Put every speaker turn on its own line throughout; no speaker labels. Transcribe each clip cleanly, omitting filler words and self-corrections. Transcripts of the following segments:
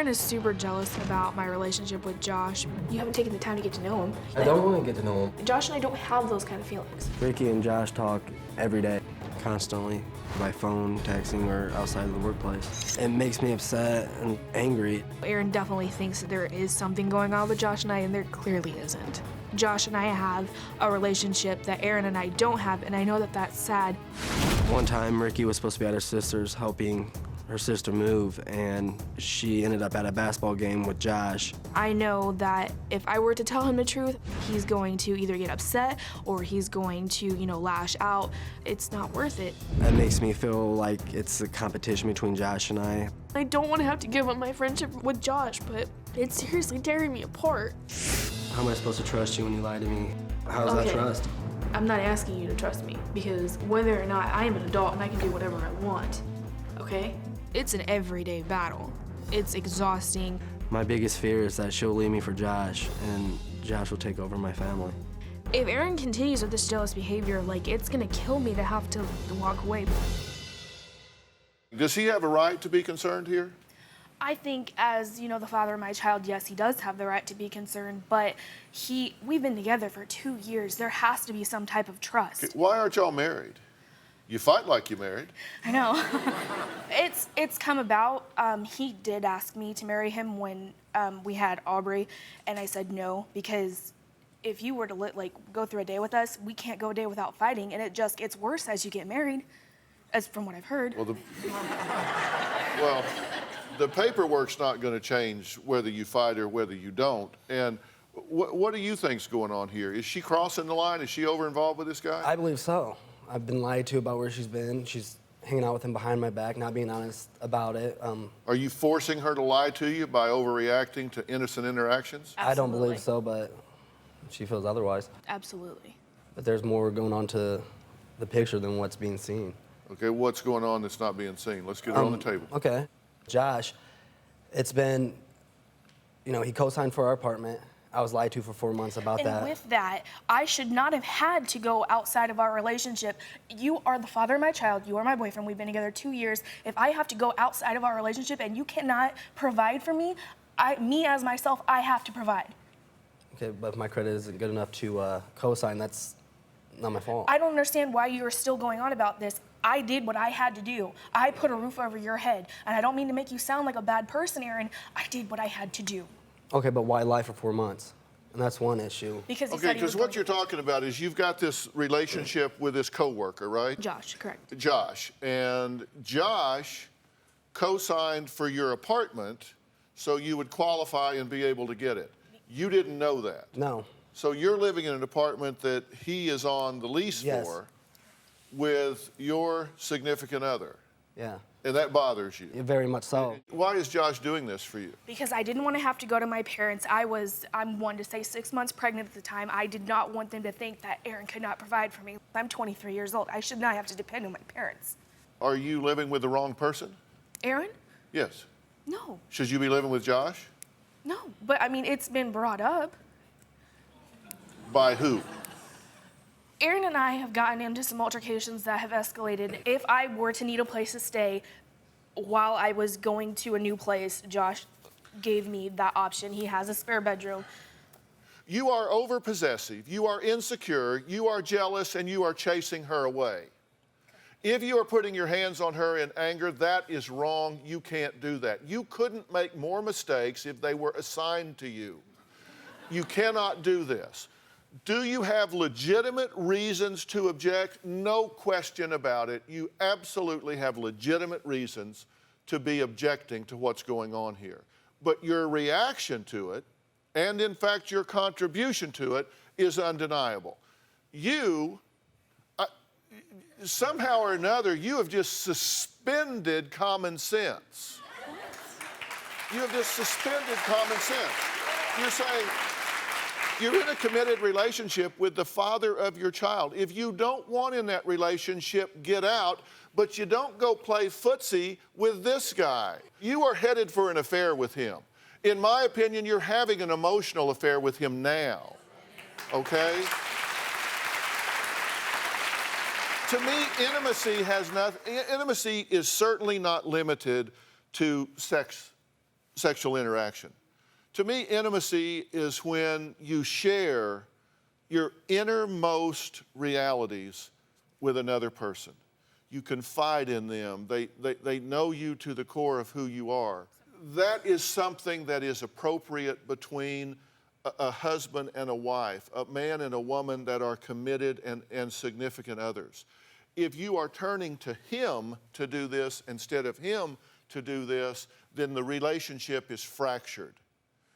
Aaron is super jealous about my relationship with Josh.
You haven't taken the time to get to know him.
I don't want to get to know him.
Josh and I don't have those kind of feelings.
Ricky and Josh talk every day, constantly, by phone, texting, or outside of the workplace. It makes me upset and angry.
Aaron definitely thinks that there is something going on with Josh and I, and there clearly isn't. Josh and I have a relationship that Aaron and I don't have, and I know that that's sad.
One time, Ricky was supposed to be at her sister's helping her sister move, and she ended up at a basketball game with Josh.
I know that if I were to tell him the truth, he's going to either get upset or he's going to, lash out. It's not worth it.
That makes me feel like it's a competition between Josh and I.
I don't want to have to give up my friendship with Josh, but it's seriously tearing me apart.
How am I supposed to trust you when you lie to me? How's that trust?
I'm not asking you to trust me, because whether or not I am an adult and I can do whatever I want, okay?
It's an everyday battle. It's exhausting.
My biggest fear is that she'll leave me for Josh, and Josh will take over my family.
If Aaron continues with this jealous behavior, it's gonna kill me to have to walk away.
Does he have a right to be concerned here?
I think as, the father of my child, yes, he does have the right to be concerned, but we've been together for 2 years. There has to be some type of trust.
Okay, why aren't y'all married? You fight like you're married.
I know. It's come about. He did ask me to marry him when we had Aubrey, and I said no, because if you were to go through a day with us, we can't go a day without fighting, and it just gets worse as you get married, as from what I've heard.
Well, the paperwork's not going to change whether you fight or whether you don't. And what do you think's going on here? Is she crossing the line? Is she over involved with this guy?
I believe so. I've been lied to about where she's been. She's hanging out with him behind my back, not being honest about it.
Are you forcing her to lie to you by overreacting to innocent interactions?
Absolutely.
I don't believe so, but she feels otherwise.
Absolutely.
But there's more going on to the picture than what's being seen.
Okay, what's going on that's not being seen? Let's get it on the table.
Okay. Josh, it's been, he co-signed for our apartment. I was lied to for 4 months about that.
And with that, I should not have had to go outside of our relationship. You are the father of my child. You are my boyfriend. We've been together 2 years. If I have to go outside of our relationship and you cannot provide for me, me as myself, I have to provide.
Okay, but if my credit isn't good enough to co-sign, that's not my fault.
I don't understand why you are still going on about this. I did what I had to do. I put a roof over your head. And I don't mean to make you sound like a bad person, Aaron. I did what I had to do.
Okay, but why lie for 4 months? And that's one issue.
Because
what you're talking about is you've got this relationship with this coworker, right?
Josh, correct.
Josh. And Josh co-signed for your apartment so you would qualify and be able to get it. You didn't know that.
No.
So you're living in an apartment that he is on the lease for with your significant other.
Yeah.
And that bothers you.
Yeah, very much so.
Why is Josh doing this for you?
Because I didn't want to have to go to my parents. I'm one to say 6 months pregnant at the time. I did not want them to think that Aaron could not provide for me. I'm 23 years old. I should not have to depend on my parents.
Are you living with the wrong person?
Aaron?
Yes.
No.
Should you be living with Josh?
No, but it's been brought up.
By who?
Aaron and I have gotten into some altercations that have escalated. If I were to need a place to stay while I was going to a new place, Josh gave me that option. He has a spare bedroom.
You are overpossessive, you are insecure, you are jealous, and you are chasing her away. If you are putting your hands on her in anger, that is wrong. You can't do that. You couldn't make more mistakes if they were assigned to you. You cannot do this. Do you have legitimate reasons to object? No question about it. You absolutely have legitimate reasons to be objecting to what's going on here. But your reaction to it, and in fact your contribution to it, is undeniable. You, somehow or another, you have just suspended common sense. You have just suspended common sense. You're saying, you're in a committed relationship with the father of your child. If you don't want in that relationship, get out, but you don't go play footsie with this guy. You are headed for an affair with him. In my opinion, you're having an emotional affair with him now, okay? To me, intimacy is certainly not limited to sex sexual interaction. To me, intimacy is when you share your innermost realities with another person. You confide in them. They know you to the core of who you are. That is something that is appropriate between a husband and a wife, a man and a woman that are committed and significant others. If you are turning to him to do this instead of him to do this, then the relationship is fractured.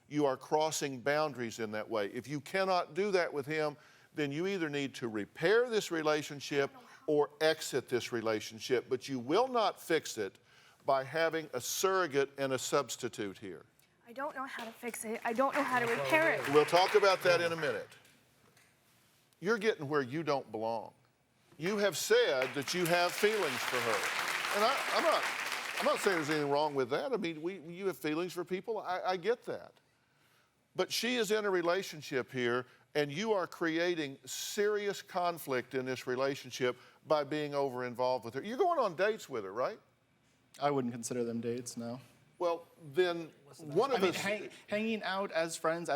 You are crossing boundaries in that way. If you cannot do that with him, then you either need to repair this relationship or exit this relationship, but you will not fix it by having a surrogate and a substitute here.
I don't know how to fix it. I don't know how to repair it.
We'll talk about that in a minute. You're getting where you don't belong. You have said that you have feelings for her. And I'm not saying there's anything wrong with that. I mean, you have feelings for people. I get that. But she is in a relationship here, and you are creating serious conflict in this relationship by being over-involved with her. You're going on dates with her, right?
I wouldn't consider them dates, no.
Well, then one of us...
hanging out as friends,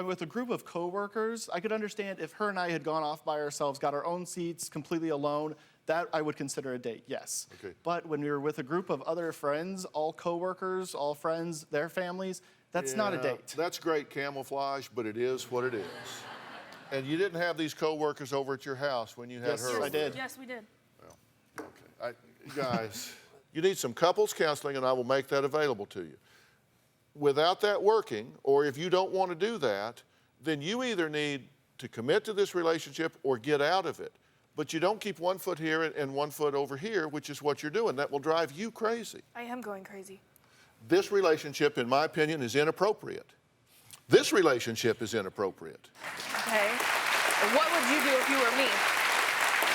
with a group of coworkers, I could understand if her and I had gone off by ourselves, got our own seats, completely alone, that I would consider a date, yes.
Okay.
But when we were with a group of other friends, all coworkers, all friends, their families, that's not a date.
That's great camouflage, but it is what it is. And you didn't have these coworkers over at your house when you had her over
I did.
there.
Yes, we did.
Well, okay. Guys, you need some couples counseling, and I will make that available to you. Without that working, or if you don't want to do that, then you either need to commit to this relationship or get out of it. But you don't keep 1 foot here and 1 foot over here, which is what you're doing. That will drive you crazy.
I am going crazy.
This relationship, in my opinion, is inappropriate. This relationship is inappropriate.
Okay. What would you do if you were me?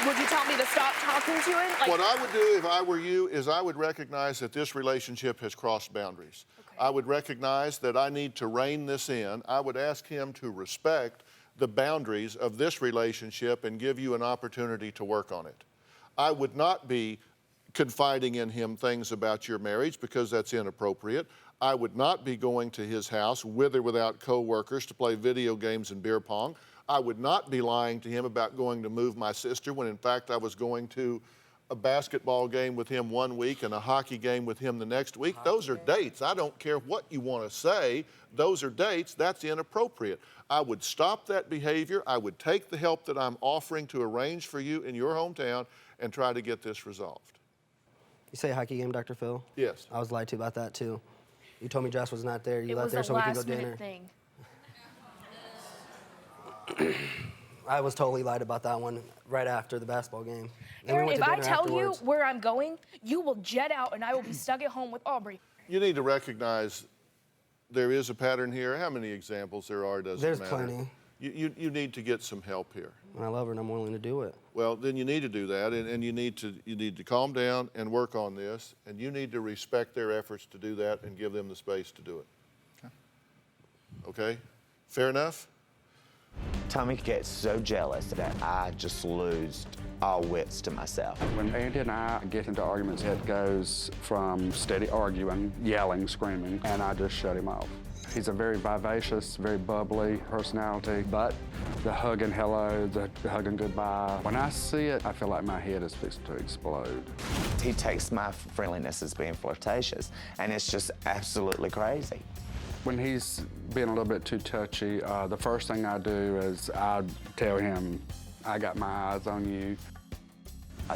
Would you tell me to stop talking to him? Like,
what I would do if I were you is I would recognize that this relationship has crossed boundaries.
okay.
I would recognize that I need to rein this in. I would ask him to respect the boundaries of this relationship and give you an opportunity to work on it. I would not be confiding in him things about your marriage because that's inappropriate. I would not be going to his house with or without coworkers to play video games and beer pong. I would not be lying to him about going to move my sister when in fact I was going to a basketball game with him 1 week and a hockey game with him the next week. Those are dates. I don't care what you want to say. Those are dates. That's inappropriate. I would stop that behavior. I would take the help that I'm offering to arrange for you in your hometown and try to get this resolved.
You say hockey game, Dr. Phil?
Yes.
I was lied to about that, too. You told me Josh was not there. You
it
left
was
there
a
so we could go dinner.
last-minute thing.
I was totally lied about that one right after the basketball game. Then we
Aaron,
went
if
to
I
dinner
tell
afterwards.
you where I'm going, you will jet out and I will be stuck at home with Aubrey.
You need to recognize there is a pattern here. How many examples there are doesn't
There's
matter.
plenty.
You need to get some help here.
And I love her and I'm willing to do it.
Well, then you need to do that, and you need to calm down and work on this, and you need to respect their efforts to do that and give them the space to do it. Okay? Fair enough?
Tommy gets so jealous that I just lose all wits to myself.
When Andy and I get into arguments, it goes from steady arguing, yelling, screaming, and I just shut him off. He's a very vivacious, very bubbly personality, but the hugging hello, the hugging goodbye, when I see it, I feel like my head is fixed to explode.
He takes my friendliness as being flirtatious, and it's just absolutely crazy.
When he's being a little bit too touchy, the first thing I do is I tell him, I got my eyes on you.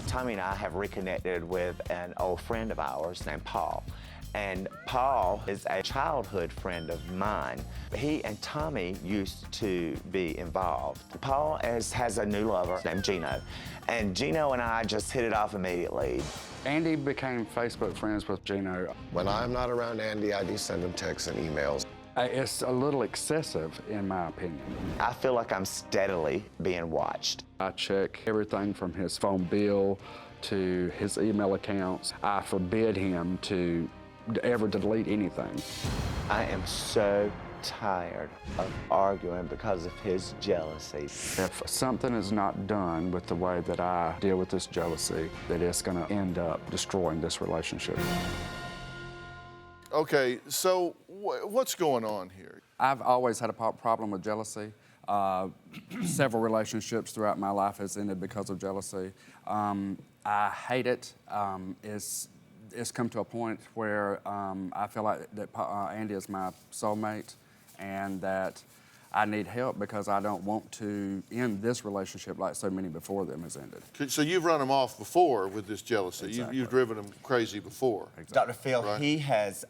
Tommy and I have reconnected with an old friend of ours named Paul. And Paul is a childhood friend of mine. He and Tommy used to be involved. Paul has a new lover named Gino. And Gino and I just hit it off immediately.
Andy became Facebook friends with Gino.
When I'm not around Andy, I do send him texts and emails.
It's a little excessive, in my opinion.
I feel like I'm steadily being watched.
I check everything from his phone bill to his email accounts. I forbid him to ever delete anything.
I am so tired of arguing because of his jealousy.
If something is not done with the way that I deal with this jealousy, that it's going to end up destroying this relationship.
Okay, so what's going on here?
I've always had a problem with jealousy. Several relationships throughout my life has ended because of jealousy. I hate it. It's come to a point where I feel like that Andy is my soulmate and that I need help because I don't want to end this relationship like so many before them has ended.
So you've run him off before with this jealousy.
Exactly.
You've driven him crazy before.
Exactly.
Dr. Phil,
Right.
he has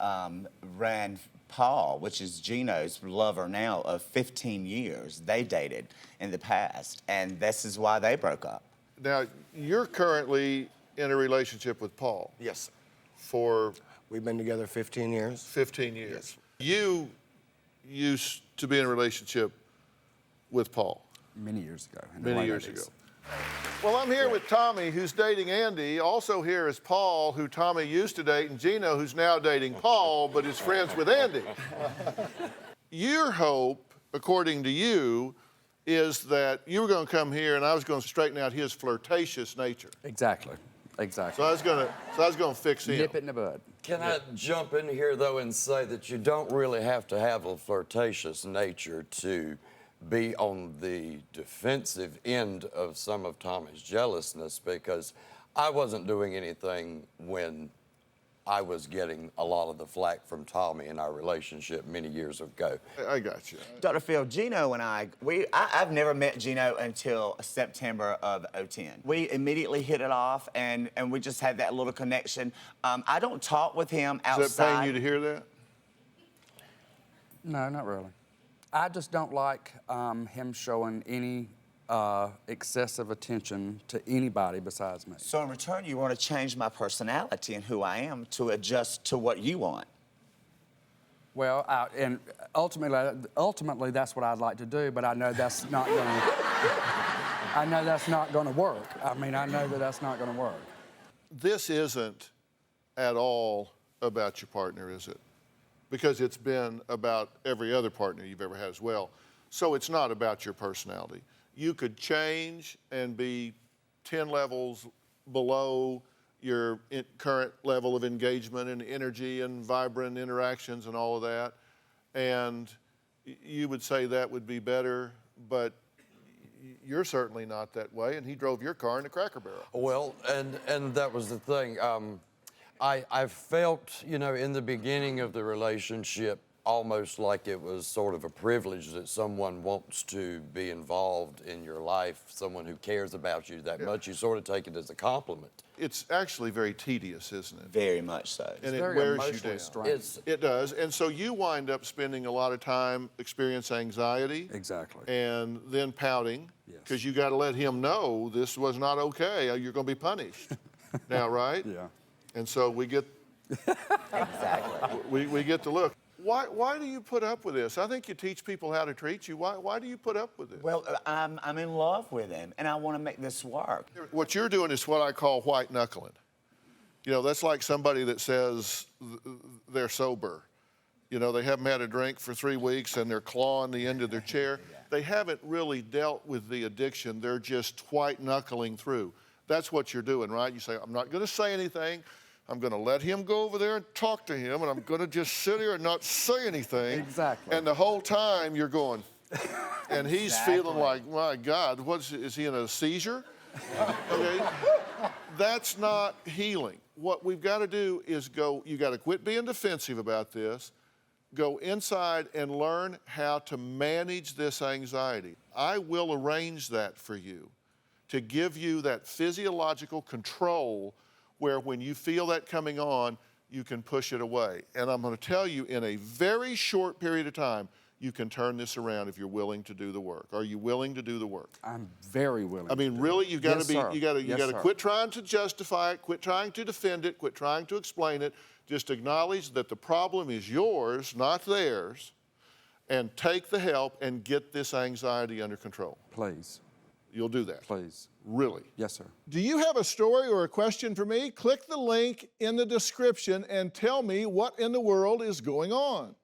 ran Paul, which is Gino's lover now, of 15 years. They dated in the past, and this is why they broke up.
Now, you're currently in a relationship with Paul
Yes.
for
We've been together 15 years.
15 years. You used to be in a relationship with Paul
Many years ago. in the
many
late
years
80s.
ago. Well, I'm here with Tommy, who's dating Andy. Also here is Paul, who Tommy used to date, and Gino, who's now dating Paul, but is friends with Andy. Your hope, according to you, is that you were going to come here and I was going to straighten out his flirtatious nature.
Exactly. Exactly.
So I was going to fix him.
Nip it in the bud.
Can I jump in here, though, and say that you don't really have to have a flirtatious nature to be on the defensive end of some of Tommy's jealousness, because I wasn't doing anything when I was getting a lot of the flack from Tommy in our relationship many years ago.
I got you.
Dr. Phil, Gino and I've never met Gino until September of 2010. We immediately hit it off, and we just had that little connection. I don't talk with him outside.
Does that pain you to hear that?
No, not really. I just don't like him showing any excessive attention to anybody besides me.
So in return, you want to change my personality and who I am to adjust to what you want.
Well, and ultimately, that's what I'd like to do, but I know that's not going to. I know that's not going to work. I mean, I know that that's not going to work.
This isn't at all about your partner, is it? Because it's been about every other partner you've ever had as well. So it's not about your personality. You could change and be 10 levels below your current level of engagement and energy and vibrant interactions and all of that. And you would say that would be better, but you're certainly not that way, and he drove your car in a Cracker Barrel.
Well, and that was the thing. I felt, you know, in the beginning of the relationship, almost like it was sort of a privilege that someone wants to be involved in your life, someone who cares about you that much. You sort of take it as a compliment.
It's actually very tedious, isn't it?
Very much so.
And it
Very
wears you
emotionally
down.
straining.
It does. And so you wind up spending a lot of time experiencing anxiety.
Exactly.
And then pouting.
Yes.
Because you got to let him know this was not okay. You're going to be punished. Now, right?
Yeah.
And so we get
Exactly.
we get to look. Why do you put up with this? I think you teach people how to treat you. Why do you put up with this?
Well, I'm in love with him, and I want to make this work.
What you're doing is what I call white knuckling. You know, that's like somebody that says they're sober. You know, they haven't had a drink for 3 weeks and they're clawing the end of their chair. They haven't really dealt with the addiction. They're just white knuckling through. That's what you're doing, right? You say, I'm not going to say anything. I'm going to let him go over there and talk to him, and I'm going to just sit here and not say anything.
Exactly.
And the whole time you're going, and he's
Exactly.
feeling like, my God, is he in a seizure? Okay. That's not healing. What we've got to do is you got to quit being defensive about this, go inside and learn how to manage this anxiety. I will arrange that for you to give you that physiological control where when you feel that coming on, you can push it away. And I'm going to tell you, in a very short period of time, you can turn this around if you're willing to do the work. Are you willing to do the work?
I'm very willing.
I mean, really, you've got
Yes,
to be.
sir.
You got to.
Yes,
got to
sir.
quit trying to justify it. Quit trying to defend it. Quit trying to explain it. Just acknowledge that the problem is yours, not theirs, and take the help and get this anxiety under control.
Please,
You'll do that.
please.
Really.
Yes, sir.
Do you have a story or a question for me? Click the link in the description and tell me what in the world is going on.